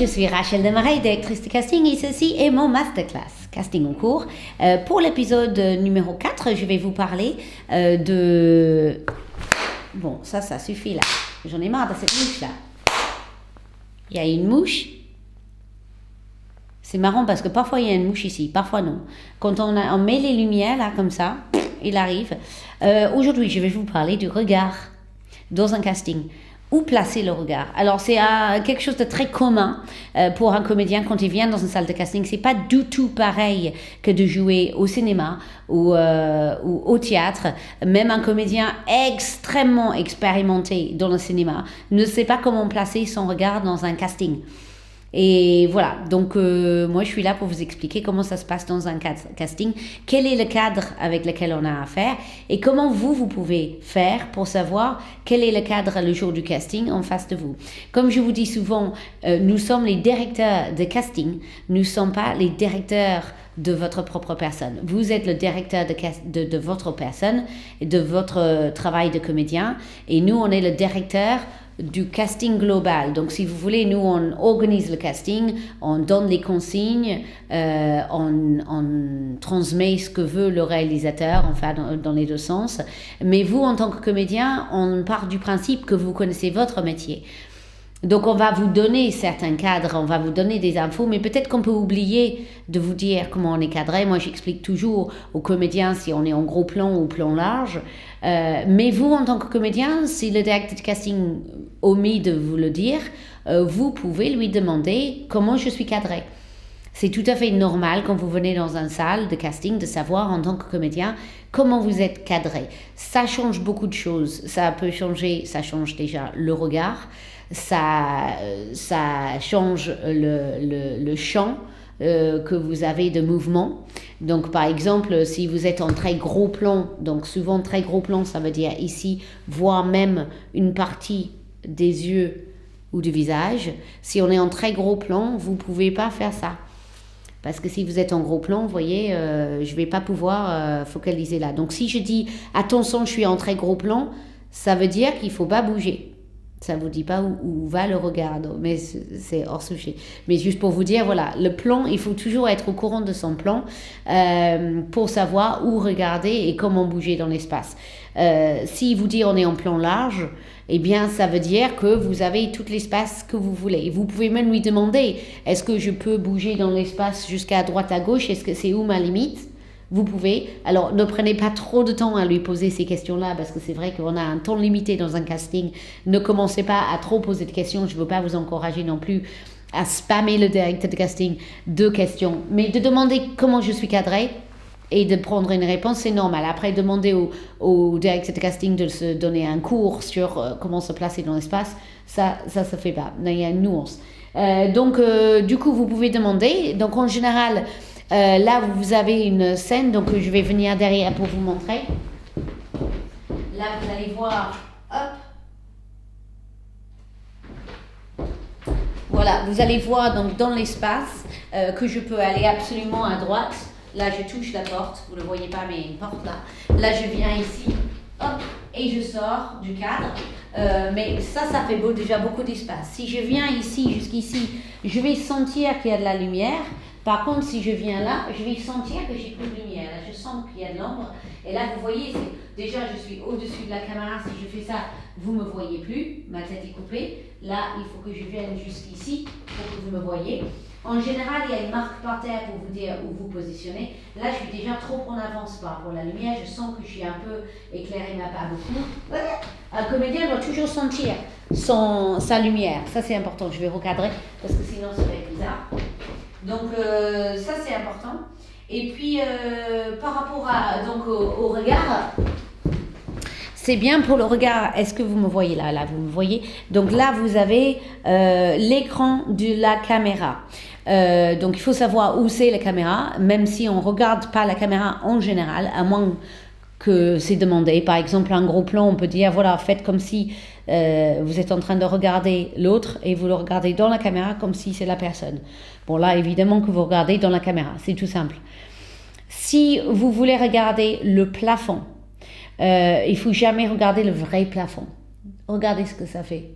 je suis Rachel Desmarais, directrice de casting et ceci est mon masterclass casting en cours. Pour l'épisode numéro 4, je vais vous parler de... Bon, ça suffit là. J'en ai marre de cette mouche là. Il y a une mouche. C'est marrant parce que parfois il y a une mouche ici, parfois non. Quand on met les lumières là comme ça, il arrive. Aujourd'hui, je vais vous parler du regard dans un casting. Où placer le regard? Alors c'est quelque chose de très commun pour un comédien quand il vient dans une salle de casting. C'est pas du tout pareil que de jouer au cinéma ou au théâtre. Même un comédien extrêmement expérimenté dans le cinéma ne sait pas comment placer son regard dans un casting. Et voilà, donc moi je suis là pour vous expliquer comment ça se passe dans un casting, quel est le cadre avec lequel on a affaire et comment vous pouvez faire pour savoir quel est le cadre le jour du casting en face de vous. Comme je vous dis souvent, nous sommes les directeurs de casting, nous ne sommes pas les directeurs de votre propre personne. Vous êtes le directeur de votre personne et de votre travail de comédien et nous on est le directeur du casting global. Donc, si vous voulez, nous, on organise le casting, on donne les consignes, on transmet ce que veut le réalisateur, enfin, dans les deux sens. Mais vous, en tant que comédien, on part du principe que vous connaissez votre métier. Donc, on va vous donner certains cadres, on va vous donner des infos, mais peut-être qu'on peut oublier de vous dire comment on est cadré. Moi, j'explique toujours aux comédiens si on est en gros plan ou plan large. Mais vous, en tant que comédien, si le directeur de casting omet de vous le dire, vous pouvez lui demander comment je suis cadré. C'est tout à fait normal quand vous venez dans une salle de casting de savoir en tant que comédien comment vous êtes cadré. Ça change beaucoup de choses. Ça change déjà le regard. Ça change le champ que vous avez de mouvement. Donc, par exemple, si vous êtes en très gros plan, donc souvent très gros plan, ça veut dire ici, voire même une partie des yeux ou du visage. Si on est en très gros plan, vous ne pouvez pas faire ça. Parce que si vous êtes en gros plan, vous voyez, je ne vais pas pouvoir focaliser là. Donc, si je dis, attention, je suis en très gros plan, ça veut dire qu'il ne faut pas bouger. Ça ne vous dit pas où va le regard, mais c'est hors sujet. Mais juste pour vous dire, voilà, le plan, il faut toujours être au courant de son plan pour savoir où regarder et comment bouger dans l'espace. Si vous dit on est en plan large, eh bien, ça veut dire que vous avez tout l'espace que vous voulez. Vous pouvez même lui demander, est-ce que je peux bouger dans l'espace jusqu'à droite à gauche? Est-ce que c'est où ma limite? Vous pouvez. Alors, ne prenez pas trop de temps à lui poser ces questions-là parce que c'est vrai qu'on a un temps limité dans un casting. Ne commencez pas à trop poser de questions. Je ne veux pas vous encourager non plus à spammer le directeur de casting de questions. Mais de demander comment je suis cadré et de prendre une réponse, c'est normal. Après, demander au directeur de casting de se donner un cours sur comment se placer dans l'espace, ça se fait pas. Il y a une nuance. Donc, du coup, vous pouvez demander. Donc, en général... là, vous avez une scène, donc je vais venir derrière pour vous montrer. Là, vous allez voir, hop. Voilà, vous allez voir donc dans l'espace que je peux aller absolument à droite. Là, je touche la porte, vous ne le voyez pas, mais une porte là. Là, je viens ici, hop, et je sors du cadre. Mais ça fait déjà beaucoup d'espace. Si je viens ici, jusqu'ici, je vais sentir qu'il y a de la lumière. Par contre, si je viens là, je vais sentir que j'ai plus de lumière. Là, je sens qu'il y a de l'ombre. Et là, vous voyez, déjà, je suis au-dessus de la caméra. Si je fais ça, vous ne me voyez plus. Ma tête est coupée. Là, il faut que je vienne jusqu'ici pour que vous me voyez. En général, il y a une marque par terre pour vous dire où vous positionnez. Là, je suis déjà trop en avance par rapport à la lumière. Je sens que je suis un peu éclairée, mais pas beaucoup. Un comédien doit toujours sentir sa lumière. Ça, c'est important. Je vais recadrer parce que sinon, ça va être bizarre. Donc, ça, c'est important. Et puis, par rapport au regard, c'est bien pour le regard. Est-ce que vous me voyez là? Là, vous me voyez. Donc là, vous avez l'écran de la caméra. Donc, il faut savoir où c'est la caméra, même si on ne regarde pas la caméra en général, à moins que c'est demandé. Par exemple, un gros plan, on peut dire, voilà, faites comme si vous êtes en train de regarder l'autre et vous le regardez dans la caméra comme si c'est la personne. Bon, là, évidemment que vous regardez dans la caméra, c'est tout simple. Si vous voulez regarder le plafond, il ne faut jamais regarder le vrai plafond. Regardez ce que ça fait.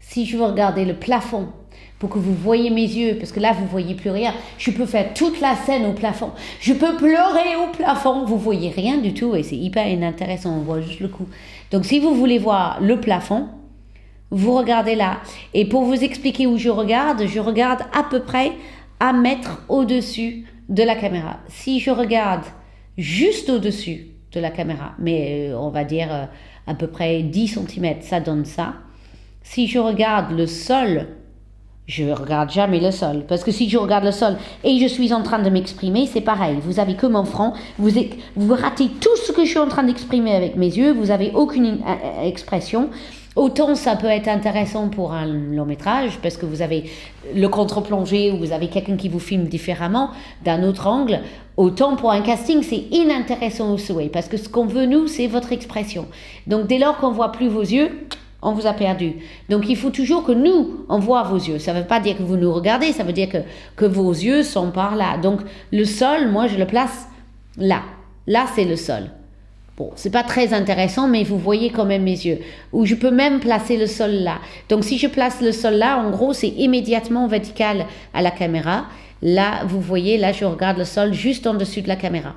Si je veux regarder le plafond pour que vous voyez mes yeux, parce que là, vous voyez plus rien. Je peux faire toute la scène au plafond. Je peux pleurer au plafond. Vous voyez rien du tout et c'est hyper inintéressant. On voit juste le coup. Donc, si vous voulez voir le plafond, vous regardez là. Et pour vous expliquer où je regarde à peu près 1 mètre au-dessus de la caméra. Si je regarde juste au-dessus de la caméra, mais on va dire à peu près 10 cm, ça donne ça. Si je regarde le sol, je ne regarde jamais le sol, parce que si je regarde le sol et je suis en train de m'exprimer, c'est pareil. Vous avez que mon front, vous ratez tout ce que je suis en train d'exprimer avec mes yeux, vous n'avez aucune expression. Autant ça peut être intéressant pour un long métrage, parce que vous avez le contre-plongé, ou vous avez quelqu'un qui vous filme différemment, d'un autre angle. Autant pour un casting, c'est inintéressant au souhait, parce que ce qu'on veut, nous, c'est votre expression. Donc dès lors qu'on ne voit plus vos yeux, on vous a perdu. Donc il faut toujours que nous, on voit vos yeux. Ça ne veut pas dire que vous nous regardez, ça veut dire que vos yeux sont par là. Donc le sol, moi je le place là. Là c'est le sol. Bon, c'est pas très intéressant, mais vous voyez quand même mes yeux. Ou je peux même placer le sol là. Donc si je place le sol là, en gros c'est immédiatement vertical à la caméra. Là, vous voyez, là je regarde le sol juste en dessus de la caméra.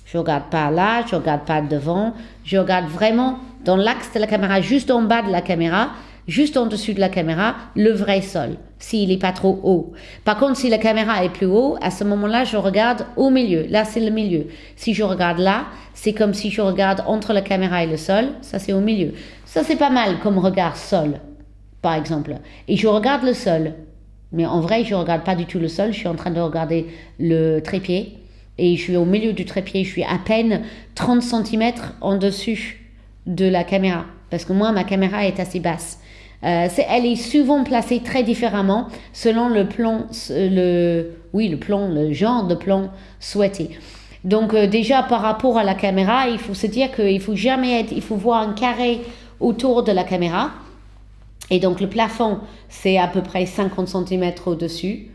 Je ne regarde pas là, je ne regarde pas devant, je regarde vraiment dans l'axe de la caméra, juste en bas de la caméra, juste en dessus de la caméra, le vrai sol, s'il n'est pas trop haut. Par contre, si la caméra est plus haut, à ce moment-là, je regarde au milieu. Là, c'est le milieu. Si je regarde là, c'est comme si je regarde entre la caméra et le sol, ça c'est au milieu. Ça, c'est pas mal comme regard sol, par exemple. Et je regarde le sol. Mais en vrai, je ne regarde pas du tout le sol, je suis en train de regarder le trépied. Et je suis au milieu du trépied, je suis à peine 30 cm en dessus de la caméra. Parce que moi, ma caméra est assez basse. Elle est souvent placée très différemment selon le plan, le genre de plan souhaité. Donc déjà, par rapport à la caméra, il faut se dire qu'il faut il faut voir un carré autour de la caméra. Et donc le plafond, c'est à peu près 50 cm au-dessus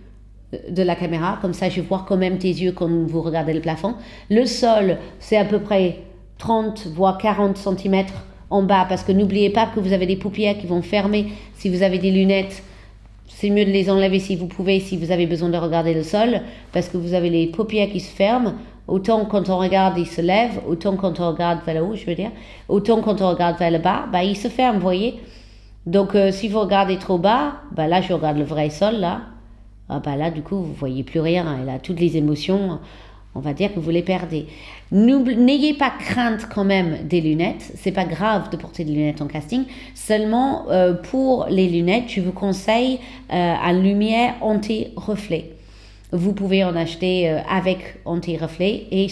de la caméra, comme ça je vois quand même tes yeux quand vous regardez le plafond. Le sol, c'est à peu près 30 voire 40 cm en bas, parce que n'oubliez pas que vous avez des paupières qui vont fermer. Si vous avez des lunettes, c'est mieux de les enlever si vous pouvez, si vous avez besoin de regarder le sol, parce que vous avez les paupières qui se ferment. Autant quand on regarde, ils se lèvent, autant quand on regarde vers le haut, je veux dire, autant quand on regarde vers le bas, ils se ferment, vous voyez. Donc si vous regardez trop bas, là je regarde le vrai sol, là. Là, du coup, vous ne voyez plus rien. Et là, toutes les émotions, on va dire que vous les perdez. N'ayez pas crainte quand même des lunettes. C'est pas grave de porter des lunettes en casting. Seulement, pour les lunettes, je vous conseille à lumière anti-reflet. Vous pouvez en acheter avec anti-reflet et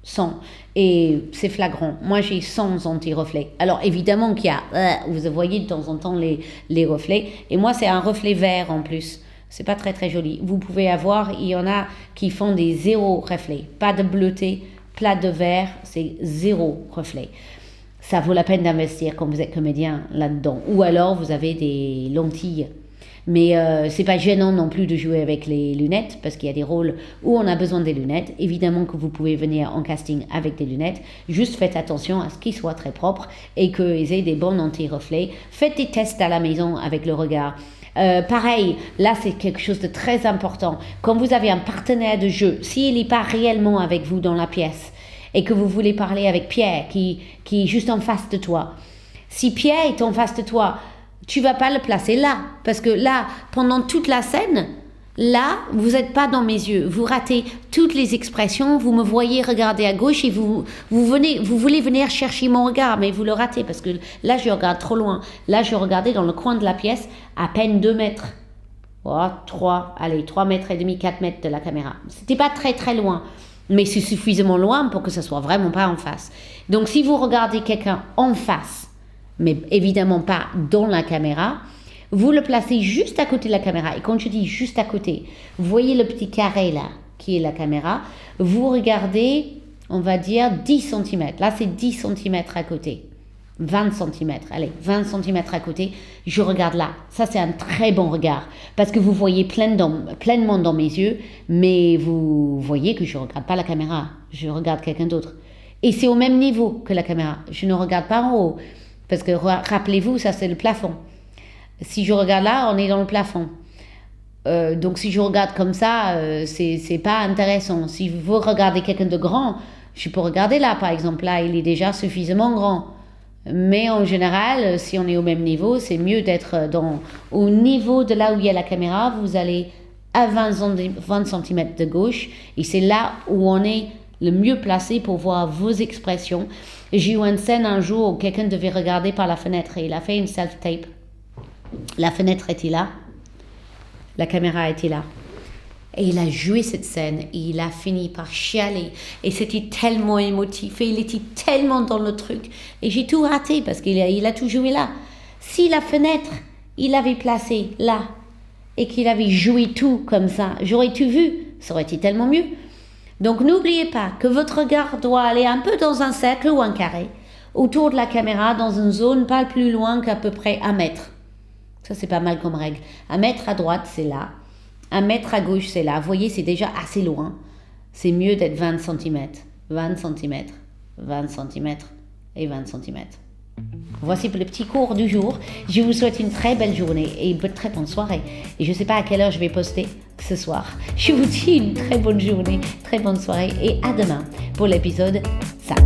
sans. Et c'est flagrant. Moi, j'ai sans anti-reflet. Alors, évidemment qu'il y a... vous voyez de temps en temps les reflets. Et moi, c'est un reflet vert en plus. C'est pas très très joli. Vous pouvez avoir, il y en a qui font des 0 reflets. Pas de bleuté, plat de vert, c'est 0 reflet. Ça vaut la peine d'investir quand vous êtes comédien là-dedans. Ou alors vous avez des lentilles. Mais c'est pas gênant non plus de jouer avec les lunettes, parce qu'il y a des rôles où on a besoin des lunettes. Évidemment que vous pouvez venir en casting avec des lunettes. Juste faites attention à ce qu'ils soient très propres et qu'ils aient des bons anti-reflets. Faites des tests à la maison avec le regard. Pareil, là c'est quelque chose de très important. Quand vous avez un partenaire de jeu, s'il n'est pas réellement avec vous dans la pièce et que vous voulez parler avec Pierre qui est juste en face de toi, si Pierre est en face de toi, tu vas pas le placer là, parce que là, pendant toute la scène, là, vous n'êtes pas dans mes yeux. Vous ratez toutes les expressions, vous me voyez regarder à gauche et vous voulez venir chercher mon regard, mais vous le ratez parce que là, je regarde trop loin. Là, je regardais dans le coin de la pièce à peine 2 mètres. 3 mètres et demi, 4 mètres de la caméra. C'était pas très très loin, mais c'est suffisamment loin pour que ça soit vraiment pas en face. Donc, si vous regardez quelqu'un en face, mais évidemment pas dans la caméra, vous le placez juste à côté de la caméra. Et quand je dis juste à côté, vous voyez le petit carré là, qui est la caméra. Vous regardez, on va dire, 10 cm. Là, c'est 10 cm à côté. 20 cm. Allez, 20 cm à côté. Je regarde là. Ça, c'est un très bon regard. Parce que vous voyez pleinement dans mes yeux, mais vous voyez que je ne regarde pas la caméra. Je regarde quelqu'un d'autre. Et c'est au même niveau que la caméra. Je ne regarde pas en haut. Parce que rappelez-vous, ça, c'est le plafond. Si je regarde là, on est dans le plafond. Donc si je regarde comme ça, c'est pas intéressant. Si vous regardez quelqu'un de grand, je peux regarder là, par exemple. Là, il est déjà suffisamment grand. Mais en général, si on est au même niveau, c'est mieux d'être au niveau de là où il y a la caméra. Vous allez à 20 cm de gauche. Et c'est là où on est le mieux placé pour voir vos expressions. J'ai eu une scène un jour où quelqu'un devait regarder par la fenêtre et il a fait une self-tape. La fenêtre était là. La caméra était là. Et il a joué cette scène et il a fini par chialer. Et c'était tellement émotif et il était tellement dans le truc. Et j'ai tout raté parce qu'il a tout joué là. Si la fenêtre, il l'avait placée là et qu'il avait joué tout comme ça, j'aurais tout vu. Ça aurait été tellement mieux. Donc n'oubliez pas que votre regard doit aller un peu dans un cercle ou un carré. Autour de la caméra, dans une zone pas plus loin qu'à peu près 1 mètre. Ça, c'est pas mal comme règle. 1 mètre à droite, c'est là. 1 mètre à gauche, c'est là. Vous voyez, c'est déjà assez loin. C'est mieux d'être 20 cm. 20 cm. 20 cm. Et 20 cm. Voici pour le petit cours du jour. Je vous souhaite une très belle journée et une très bonne soirée. Et je ne sais pas à quelle heure je vais poster ce soir. Je vous dis une très bonne journée, très bonne soirée et à demain pour l'épisode 5.